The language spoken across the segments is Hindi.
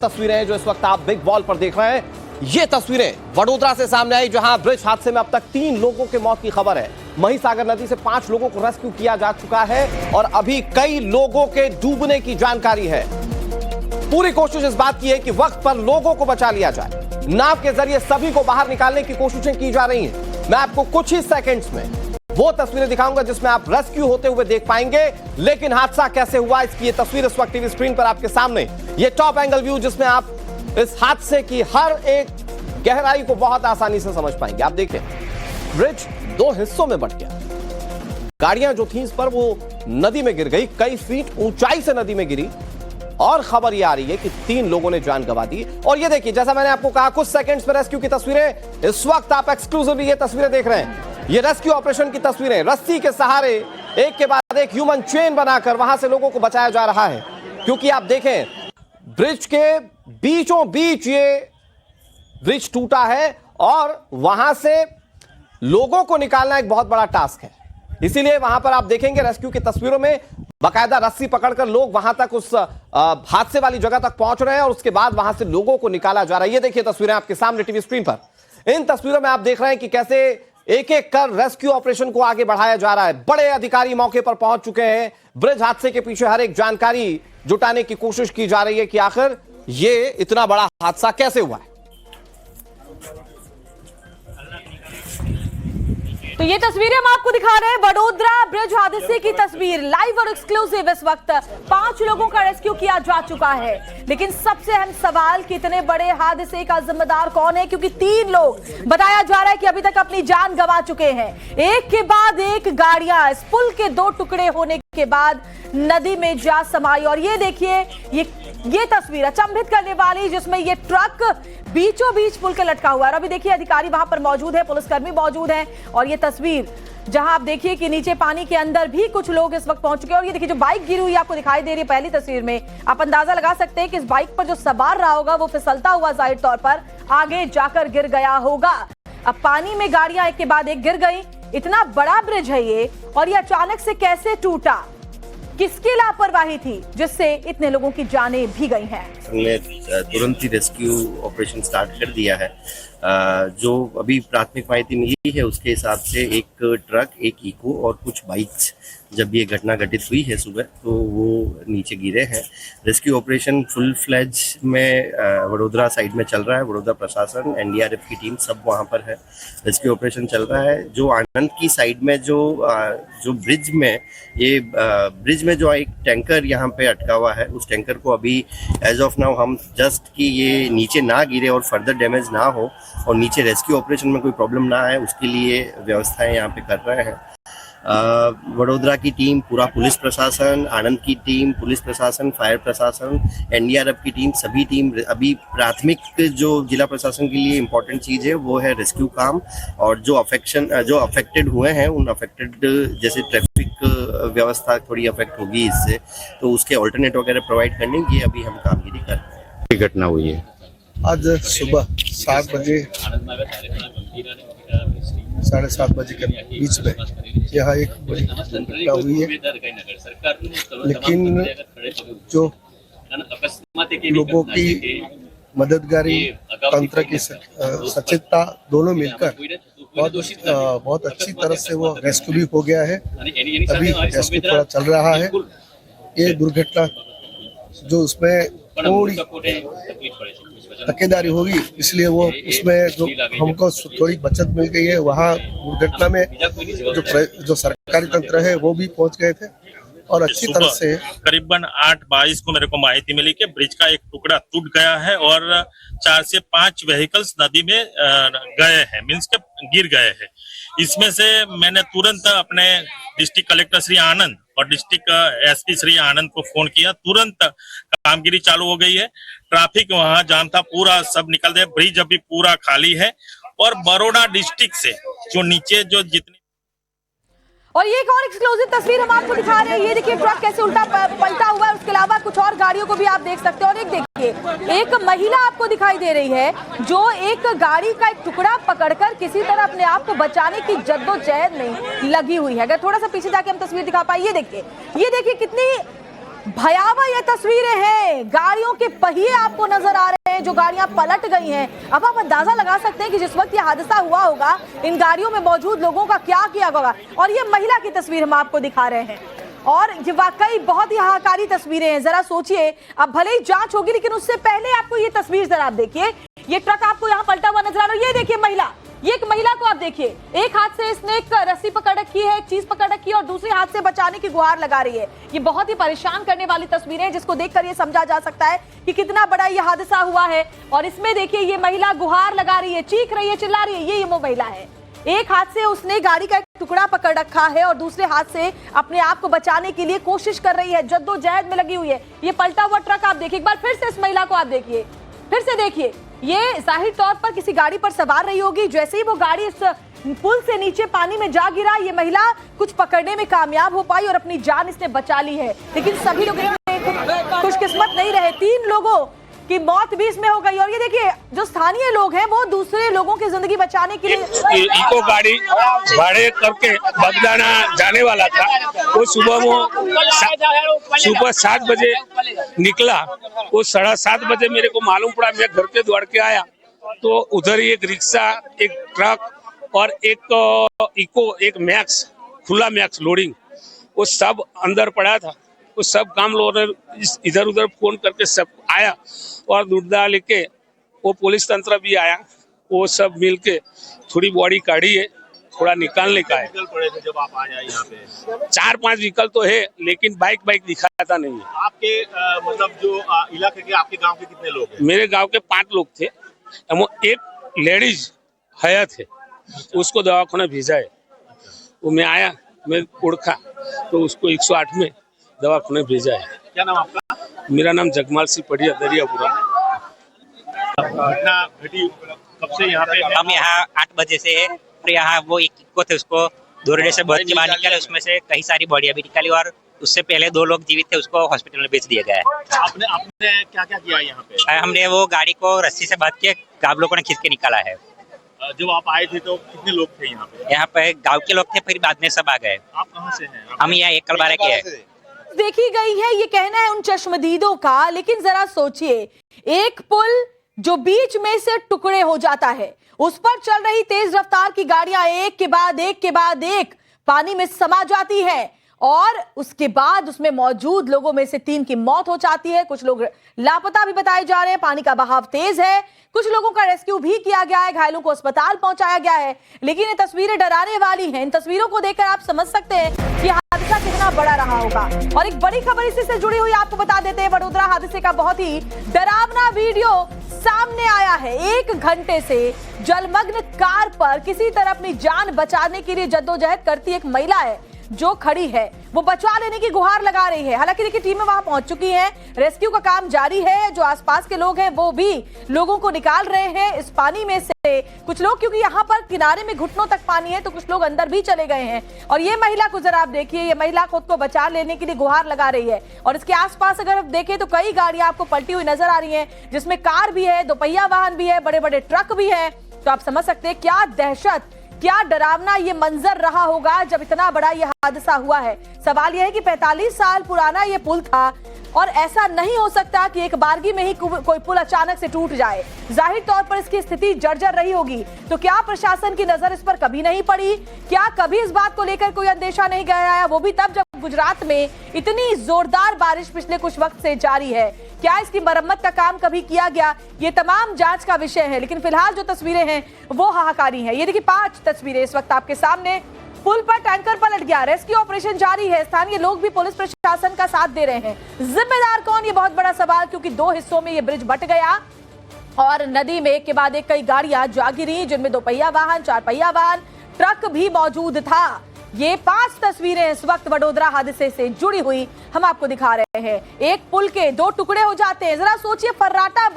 तस्वीरें हैं जो इस वक्त आप बिग वॉल पर देख रहे हैं। ये तस्वीरें वडोदरा से सामने आई जहां ब्रिज हादसे में अब तक 3 लोगों के मौत की खबर है। महिसागर नदी से 5 लोगों को रेस्क्यू किया जा चुका है और अभी कई लोगों के डूबने की जानकारी है। पूरी कोशिश इस बात की है कि वक्त पर लोगों को बचा लिया जाए। नाव के जरिए सभी को बाहर निकालने की कोशिशें की जा रही हैं। मैं आपको कुछ ही सेकंड्स में वो तस्वीरें दिखाऊंगा जिसमें आप रेस्क्यू होते हुए देख पाएंगे। लेकिन हादसा कैसे हुआ इसकी ये तस्वीर इस वक्त टीवी स्क्रीन पर आपके सामने, ये टॉप एंगल व्यू जिसमें आप इस हादसे की हर एक गहराई को बहुत आसानी से समझ पाएंगे। आप देखें, ब्रिज 2 हिस्सों में बंट गया। गाड़ियां जो थी इस पर वो नदी में गिर गई, कई फीट ऊंचाई से नदी में गिरी और खबर ये आ रही है कि 3 लोगों ने जान गंवा दी। और ये देखिए, जैसा मैंने आपको कहा, कुछ सेकंड्स में रेस्क्यू की तस्वीरें इस वक्त आप एक्सक्लूसिवली ये तस्वीरें देख रहे हैं। ये रेस्क्यू ऑपरेशन की तस्वीरें, रस्सी के सहारे एक के बाद एक ह्यूमन चेन बनाकर वहां से लोगों को बचाया जा रहा है। क्योंकि आप देखें, ब्रिज के बीचों बीच ये ब्रिज टूटा है और वहां से लोगों को निकालना एक बहुत बड़ा टास्क है। इसीलिए वहां पर आप देखेंगे रेस्क्यू की तस्वीरों में बाकायदा रस्सी पकड़कर लोग वहां तक उस हादसे वाली जगह तक पहुंच रहे हैं और उसके बाद वहां से लोगों को निकाला जा रहा है। ये देखिए तस्वीरें आपके सामने टीवी स्क्रीन पर। इन तस्वीरों में आप देख रहे हैं कि कैसे एक एक कर रेस्क्यू ऑपरेशन को आगे बढ़ाया जा रहा है। बड़े अधिकारी मौके पर पहुंच चुके हैं। ब्रिज हादसे के पीछे हर एक जानकारी जुटाने की कोशिश की जा रही है कि आखिर ये इतना बड़ा हादसा कैसे हुआ है। तो ये तस्वीरें हम आपको दिखा रहे हैं, वडोदरा ब्रिज हादसे की तस्वीर लाइव और एक्सक्लूसिव। इस वक्त 5 लोगों का रेस्क्यू किया जा चुका है। लेकिन सबसे अहम सवाल कि इतने बड़े हादसे का जिम्मेदार कौन है, क्योंकि 3 लोग बताया जा रहा है कि अभी तक अपनी जान गंवा चुके हैं। एक के बाद एक गाड़ियां इस पुल के 2 टुकड़े होने के बाद नदी में जा समाई। और ये देखिए, ये तस्वीर अचंभित करने वाली, जिसमें ये ट्रक बीचों बीच पुल के लटका हुआ है। और अभी देखिए, अधिकारी वहां पर मौजूद है, पुलिसकर्मी मौजूद हैं। और ये तस्वीर जहां आप देखिए कि नीचे पानी के अंदर भी कुछ लोग इस वक्त पहुंच चुके हैं। और ये देखिए, जो बाइक गिरी हुई आपको दिखाई दे रही है पहली तस्वीर में, आप अंदाजा लगा सकते हैं कि इस बाइक पर जो सवार रहा होगा वो फिसलता हुआ जाहिर तौर पर आगे जाकर गिर गया होगा। अब पानी में गाड़ियां एक के बाद एक गिर गई। इतना बड़ा ब्रिज है ये, और ये अचानक से कैसे टूटा, किसकी लापरवाही थी जिससे इतने लोगों की जानें भी गई हैं? हमने तुरंत ही रेस्क्यू ऑपरेशन स्टार्ट कर दिया है। जो अभी प्राथमिक माहिती मिली है उसके हिसाब से एक ट्रक, एक इको और कुछ बाइक्स, जब ये घटना घटित हुई है सुबह, तो वो नीचे गिरे हैं। रेस्क्यू ऑपरेशन फुल फ्लैज में वडोदरा साइड में चल रहा है। वडोदरा प्रशासन, एनडीआरएफ की टीम सब वहाँ पर है। रेस्क्यू ऑपरेशन चल रहा है। जो आनंद की साइड में जो ब्रिज में जो एक टैंकर यहाँ पे अटका हुआ है, उस टैंकर को अभी एज ऑफ नाउ हम जस्ट कि ये नीचे ना गिरे और फर्दर डैमेज ना हो और नीचे रेस्क्यू ऑपरेशन में कोई प्रॉब्लम ना आए, उसके लिए व्यवस्थाएं यहाँ पे कर रहे हैं। वडोदरा की टीम, पूरा पुलिस प्रशासन, आनंद की टीम, पुलिस प्रशासन, फायर प्रशासन, एनडीआरएफ की टीम, सभी टीम अभी प्राथमिक जो जिला प्रशासन के लिए इम्पोर्टेंट चीज़ है वो है रेस्क्यू काम। और जो अफेक्टेड हुए हैं उन अफेक्टेड, जैसे ट्रैफिक व्यवस्था थोड़ी अफेक्ट होगी इससे, तो उसके ऑल्टरनेट वगैरह प्रोवाइड करने की अभी हम कामगिरी कर रहे हैं। घटना हुई है आज सुबह 7 बजे 7:30 बजे के बीच में यहाँ एक बड़ी घटना हुई है। लेकिन जो लोगों की मददगारी, तंत्र की सचेतता दुनों मिलकर बहुत अच्छी तरह से वो रेस्क्यू भी हो गया है। अभी रेस्क्यू थोड़ा चल रहा है। ये दुर्घटना जो उसमें थोड़ी तकेदारी होगी, इसलिए वो उसमें जो हमको थोड़ी बचत मिल गई है। वहाँ दुर्घटना में जो सरकारी तंत्र है वो भी पहुंच गए थे और अच्छी तरह से। करीबन 8:22 को मेरे को माहिती मिली कि ब्रिज का एक टुकड़ा टूट गया है और 4 से 5 व्हीकल्स नदी में गए हैं, मीन्स के गिर गए हैं। इसमें से मैंने तुरंत अपने डिस्ट्रिक्ट कलेक्टर श्री आनंद और डिस्ट्रिक्ट एसपी श्री आनंद को फोन किया। तुरंत कामगिरी चालू हो गई है। ट्रैफिक वहां जाम था, पूरा सब निकल गया। ब्रिज अभी पूरा खाली है। और बड़ौदा डिस्ट्रिक्ट से जो नीचे जो जितने, और ये एक और एक्सक्लूसिव तस्वीर हम आपको दिखा रहे हैं। ये देखिए, ट्रक कैसे उल्टा पलटा हुआ है। उसके अलावा कुछ और गाड़ियों को भी आप देख सकते हैं। और एक देखिए, एक महिला आपको दिखाई दे रही है जो एक गाड़ी का एक टुकड़ा पकड़कर किसी तरह अपने आप को बचाने की जद्दोजहद में लगी हुई है। अगर थोड़ा सा पीछे जाके हम तस्वीर दिखा पाए, ये देखिए कितनी भयावह ये तस्वीरें हैं, गाड़ियों के पहिए आपको नजर आ रहे हैं, जो गाड़ियां पलट गई हैं। अब आप अंदाजा लगा सकते हैं कि जिस वक्त ये हादसा हुआ होगा इन गाड़ियों में मौजूद लोगों का क्या किया होगा। और ये महिला की तस्वीर हम आपको दिखा रहे हैं और ये वाकई बहुत ही हाहाकारी तस्वीरें हैं। जरा सोचिए, अब भले ही जांच होगी लेकिन उससे पहले आपको ये तस्वीर जरा आप देखिए। ये ट्रक आपको यहाँ पलटा हुआ नजर आ रहा है, ये देखिए महिला, ये एक महिला को आप देखिए, एक हाथ से इसने एक रस्सी पकड़ रखी है, एक चीज पकड़ रखी है और दूसरे हाथ से बचाने की गुहार लगा रही है। ये बहुत ही परेशान करने वाली तस्वीरें हैं जिसको देखकर ये समझा जा सकता है कि कितना बड़ा ये हादसा हुआ है। और इसमें देखिए ये महिला गुहार लगा रही है, चीख रही है, चिल्ला रही है। ये वो महिला है, एक हाथ से उसने गाड़ी का एक टुकड़ा पकड़ रखा है और दूसरे हाथ से अपने आप को बचाने के लिए कोशिश कर रही है, जद्दोजहद में लगी हुई है। ये पलटा हुआ ट्रक आप देखिए, एक बार फिर से इस महिला को आप देखिए, फिर से देखिए। ये जाहिर तौर पर किसी गाड़ी पर सवार रही होगी, जैसे ही वो गाड़ी इस पुल से नीचे पानी में जा गिरा, ये महिला कुछ पकड़ने में कामयाब हो पाई और अपनी जान इसने बचा ली है। लेकिन सभी लोग खुशकिस्मत नहीं रहे, 3 लोगों की मौत भी इसमें हो गई। और ये देखिए जो स्थानीय लोग हैं वो दूसरे लोगों की जिंदगी बचाने के लिए इको गाड़ी भाड़े करके बगदाना जाने वाला था। वो सुबह 7 बजे निकला, वो 7:30 बजे मेरे को मालूम पड़ा। मैं घर पे दौड़ के आया तो उधर ही एक रिक्शा, एक ट्रक और एक इको, एक मैक्स, खुला मैक्स लोडिंग, वो सब अंदर पड़ा था। वो सब काम लोगों ने इधर उधर फोन करके सब आया और दुर्दा लेके वो पुलिस तंत्र भी आया, वो सब मिलके थोड़ी बॉडी काढ़ी है, थोड़ा निकालने का है। पड़े थे जब आप आए यहाँ पे? 4-5 व्हीकल तो है लेकिन बाइक दिखाता नहीं है। आपके मतलब जो इलाके के, आपके गांव के कितने लोग हैं? मेरे गांव के 5 लोग थे, एक लेडीज हयात है, उसको दवाखाना भेजा है। वो मैं आया, मैं उड़खा तो उसको 108 में दवाखाने भेजा है। क्या नाम आपका? मेरा नाम जगमाल सिंह पड़िया, दरियापुरा। घटना घटी कब से यहाँ पे? हम यहाँ 8 बजे से है और यहाँ वो एक इक्को थे, उसको दोरडे से बहुत के बाहर निकाले, उसमें से कई सारी बॉडियां भी निकाली और उससे पहले 2 लोग जीवित थे, उसको हॉस्पिटल में बेच दिया गया है। आपने क्या क्या किया यहाँ पे? हमने वो गाड़ी को रस्सी से बांध के गाँव लोगों ने खींच के निकाला है। जब आप आए थे तो कितने लोग थे यहाँ पे? यहाँ पे गाँव के लोग थे, फिर बाद में सब आ गए। आप कहाँ से हैं? हम यहाँ एकलबारा के हैं। देखी गई है, ये कहना है उन चश्मदीदों का। लेकिन जरा सोचिए, एक पुल जो बीच में से टुकड़े हो जाता है, उस पर चल रही तेज रफ्तार की गाड़ियां एक के बाद एक पानी में समा जाती है और उसके बाद उसमें मौजूद लोगों में से 3 की मौत हो जाती है। कुछ लोग लापता भी बताए जा रहे हैं, पानी का बहाव तेज है, कुछ लोगों का रेस्क्यू भी किया गया है, घायलों को अस्पताल पहुंचाया गया है। लेकिन ये तस्वीरें डराने वाली हैं। इन तस्वीरों को देखकर आप समझ सकते हैं कि हादसा कितना बड़ा रहा होगा। और एक बड़ी खबर इसी से जुड़ी हुई आपको बता देते हैं, वडोदरा हादसे का बहुत ही डरावना वीडियो सामने आया है। 1 घंटे से जलमग्न कार पर किसी तरह अपनी जान बचाने के लिए जद्दोजहद करती एक महिला है जो खड़ी है, वो बचा लेने की गुहार लगा रही है। हालांकि देखिए टीमें वहां पहुंच चुकी हैं, रेस्क्यू का काम जारी है। जो आसपास के लोग हैं वो भी लोगों को निकाल रहे हैं इस पानी में से। कुछ लोग, क्योंकि यहाँ पर किनारे में घुटनों तक पानी है, तो कुछ लोग अंदर भी चले गए हैं। और ये महिला को जरा आप देखिए, ये महिला खुद को बचा लेने के लिए गुहार लगा रही है। और इसके आसपास अगर आप देखें तो कई गाड़ियां आपको पलटी हुई नजर आ रही है, जिसमें कार भी है, 2 पहिया वाहन भी है, बड़े बड़े ट्रक भी है। तो आप समझ सकते हैं क्या दहशत, क्या डरावना ये मंजर रहा होगा जब इतना बड़ा ये हादसा हुआ है। सवाल यह है कि 45 साल पुराना ये पुल था और ऐसा नहीं हो सकता कि एक बारगी में ही कोई पुल अचानक से टूट जाए। जाहिर तौर पर इसकी स्थिति जर्जर रही होगी। तो क्या प्रशासन की नजर इस पर कभी नहीं पड़ी? क्या कभी इस बात को लेकर कोई अंदेशा नहीं गहराया? वो भी तब जब गुजरात में इतनी जोरदार बारिश पिछले कुछ वक्त से जारी है। क्या इसकी मरम्मत का काम कभी किया गया? ये तमाम जांच का विषय है। लेकिन फिलहाल जो तस्वीरें हैं वो हाहाकारी हैं। ये देखिए 5 तस्वीरें इस वक्त आपके सामने। पुल पर टैंकर पलट गया, रेस्क्यू ऑपरेशन जारी है, स्थानीय लोग भी पुलिस प्रशासन का साथ दे रहे हैं। जिम्मेदार कौन, ये बहुत बड़ा सवाल, क्योंकि 2 हिस्सों में ये ब्रिज बट गया और नदी में एक के बाद एक कई गाड़ियां जा गिरी, जिनमें 2 पहिया वाहन, 4 पहिया वाहन, ट्रक भी मौजूद था। ये 5 तस्वीरें इस वक्त वडोदरा हादसे से जुड़ी हुई हम आपको दिखा रहे हैं। एक पुल के 2 टुकड़े हो जाते हैं। जरा सोचिए, फर्राटा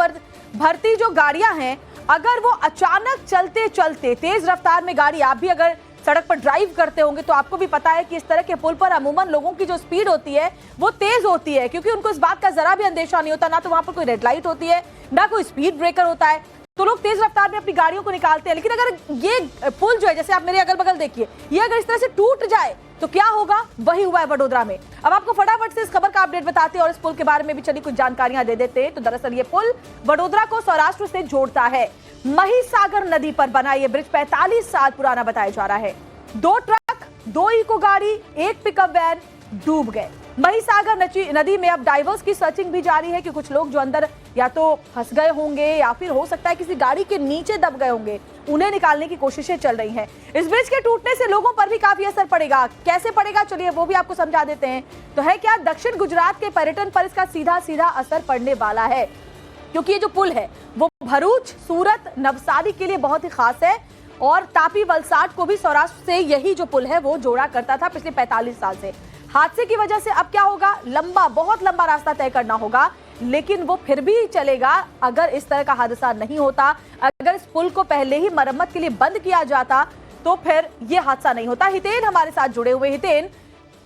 भरती जो गाड़ियां हैं, अगर वो अचानक चलते चलते तेज रफ्तार में गाड़ी, आप भी अगर सड़क पर ड्राइव करते होंगे तो आपको भी पता है कि इस तरह के पुल पर अमूमन लोगों की जो स्पीड होती है वो तेज होती है, क्योंकि उनको इस बात का जरा भी अंदेशा नहीं होता, ना तो वहां पर कोई रेड लाइट होती है, ना कोई स्पीड ब्रेकर होता है। तो लोग तेज रफ्तार में अपनी गाड़ियों को निकालते हैं, लेकिन अगर ये पुल जो है, जैसे आप मेरे अगल बगल देखिए, ये अगर इस तरह से टूट जाए तो क्या होगा? वही हुआ है वडोदरा में। अब आपको फटाफट से इस खबर का अपडेट बताते हैं और इस पुल के बारे में भी चली कुछ जानकारियां दे देते हैं। तो दरअसल ये पुल वडोदरा को सौराष्ट्र से जोड़ता है। महिसागर नदी पर बना ये ब्रिज 45 साल पुराना बताया जा रहा है। 2 ट्रक, 2 इको गाड़ी, 1 पिकअप वैन डूब गए। महिसागर नदी में अब डाइवर्स की सर्चिंग भी जारी है कि कुछ लोग जो अंदर या तो फंस गए होंगे या फिर हो सकता है किसी गाड़ी के नीचे दब गए होंगे, उन्हें निकालने की कोशिशें चल रही हैं। इस ब्रिज के टूटने से लोगों पर भी काफी असर पड़ेगा। कैसे पड़ेगा, चलिए वो भी आपको समझा देते हैं। तो है क्या, दक्षिण गुजरात के पर्यटन पर इसका सीधा सीधा असर पड़ने वाला है, क्योंकि ये जो पुल है वो भरूच, सूरत, नवसारी के लिए बहुत ही खास है और तापी, वलसाड को भी सौराष्ट्र से यही जो पुल है वो जोड़ा करता था पिछले 45 साल से। हादसे की वजह से अब क्या होगा, बहुत लंबा रास्ता तय करना होगा, लेकिन वो फिर भी चलेगा अगर इस तरह का हादसा नहीं होता। अगर इस पुल को पहले ही मरम्मत के लिए बंद किया जाता तो फिर ये हादसा नहीं होता। हितेन हमारे साथ जुड़े हुए। हितेन,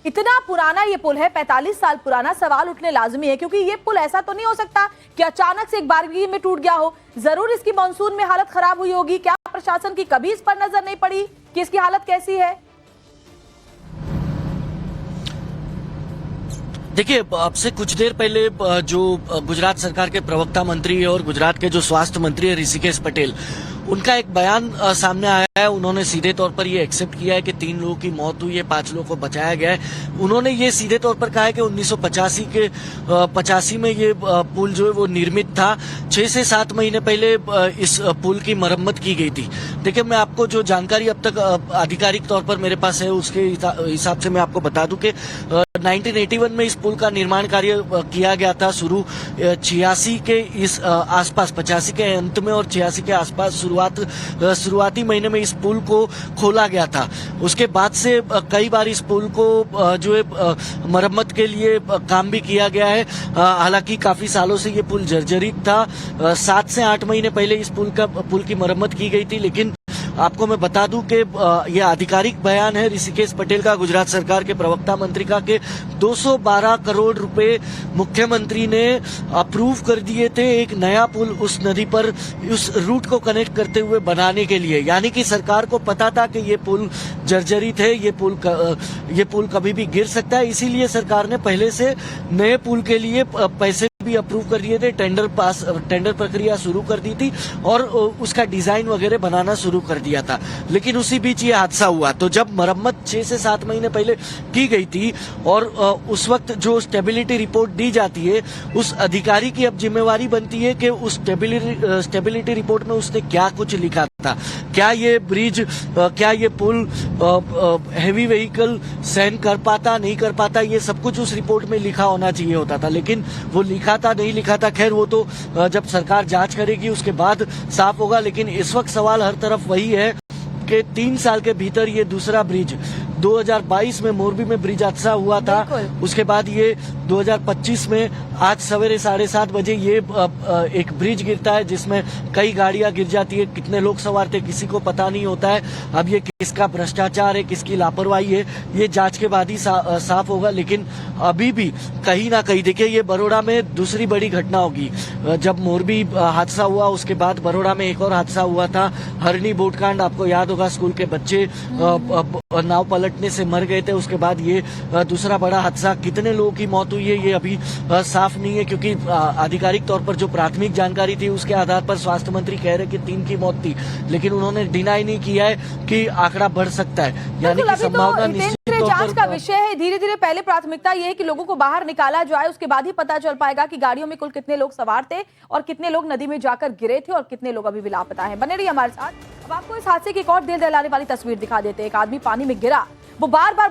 इतना पुराना ये पुल है, 45 साल पुराना, सवाल उठने लाजमी है, क्योंकि ये पुल ऐसा तो नहीं हो सकता कि अचानक से एक बारगी में टूट गया हो। जरूर इसकी मानसून में हालत खराब हुई होगी। क्या प्रशासन की कभी इस पर नजर नहीं पड़ी कि इसकी हालत कैसी है? देखिए, अब से कुछ देर पहले जो गुजरात सरकार के प्रवक्ता मंत्री और गुजरात के जो स्वास्थ्य मंत्री है ऋषिकेश पटेल, उनका एक बयान सामने आया है। उन्होंने सीधे तौर पर ये एक्सेप्ट किया है कि 3 लोगों की मौत हुई है, 5 लोगों को बचाया गया है। उन्होंने ये सीधे तौर पर कहा है कि 1985 में ये पुल जो है वो निर्मित था। 6 से 7 महीने पहले इस पुल की मरम्मत की गई थी। देखिए, मैं आपको जो जानकारी अब तक आधिकारिक तौर पर मेरे पास है उसके हिसाब से मैं आपको बता दूं कि 1981 में इस पुल का निर्माण कार्य किया गया था शुरू। 86 के इस आसपास, 85 के अंत में और 86 के आसपास शुरुआती महीने में इस पुल को खोला गया था। उसके बाद से कई बार इस पुल को जो है मरम्मत के लिए काम भी किया गया है। हालांकि काफी सालों से ये पुल जर्जरित था। 7 से 8 महीने पहले इस पुल की मरम्मत की गई थी, लेकिन आपको मैं बता दूं कि यह आधिकारिक बयान है ऋषिकेश पटेल का, गुजरात सरकार के प्रवक्ता मंत्री का, कि 212 करोड़ रुपए मुख्यमंत्री ने अप्रूव कर दिए थे एक नया पुल उस नदी पर, उस रूट को कनेक्ट करते हुए बनाने के लिए। यानी कि सरकार को पता था कि ये पुल जर्जरित है, ये पुल कभी भी गिर सकता है, इसीलिए सरकार ने पहले से नए पुल के लिए पैसे भी अप्रूव कर दिए थे। टेंडर प्रक्रिया शुरू कर दी थी और उसका डिजाइन वगैरह बनाना शुरू कर दिया था। लेकिन उसी बीच ये हादसा हुआ। तो जब मरम्मत 6 से 7 महीने पहले की गई थी और उस वक्त जो स्टेबिलिटी रिपोर्ट दी जाती है, उस अधिकारी की अब जिम्मेवारी बनती है कि उस स्टेबिलिटी रिपोर्ट में उसने क्या कुछ लिखा था। क्या ये ब्रिज, क्या ये पुल हेवी व्हीकल सहन कर पाता, नहीं कर पाता, ये सब कुछ उस रिपोर्ट में लिखा होना चाहिए होता था। लेकिन वो लिखा था, नहीं लिखा था, खैर वो तो जब सरकार जांच करेगी उसके बाद साफ होगा। लेकिन इस वक्त सवाल हर तरफ वही है कि 3 साल के भीतर ये दूसरा ब्रिज, 2022 में मोरबी में ब्रिज हादसा हुआ था, उसके बाद ये 2025 में आज सवेरे 7:30 बजे ये एक ब्रिज गिरता है जिसमें कई गाड़ियां गिर जाती है। कितने लोग सवार थे किसी को पता नहीं होता है। अब ये किसका भ्रष्टाचार है, किसकी लापरवाही है, ये जांच के बाद ही साफ होगा। लेकिन अभी भी कहीं ना कहीं, देखिए, ये बड़ौदा में दूसरी बड़ी घटना होगी। जब मोरबी हादसा हुआ उसके बाद बड़ौदा में एक और हादसा हुआ था, हरणी बोटकांड, आपको याद होगा, स्कूल के बच्चे नाव पलटने से मर गए थे। उसके बाद ये दूसरा बड़ा हादसा, कितने लोगों की मौत हुई है ये अभी साफ नहीं है, क्योंकि आधिकारिक तौर पर जो प्राथमिक जानकारी थी उसके आधार पर स्वास्थ्य मंत्री कह रहे कि 3 की मौत थी, लेकिन उन्होंने डिनाई नहीं किया है कि आंकड़ा बढ़ सकता है। यानी कि संभावना निश्चित जांच का विषय है। धीरे धीरे पहले प्राथमिकता ये है कि लोगों को बाहर निकाला जाए, उसके बाद ही पता चल पाएगा कि गाड़ियों में कुल कितने लोग सवार थे और कितने लोग नदी में जाकर गिरे थे और कितने लोग अभी भी लापता हैं। बने रहिए हमारे साथ। अब आपको इस हादसे की एक और दिल दहलाने वाली तस्वीर दिखा देते हैं। एक आदमी पानी में गिरा, वो बार बार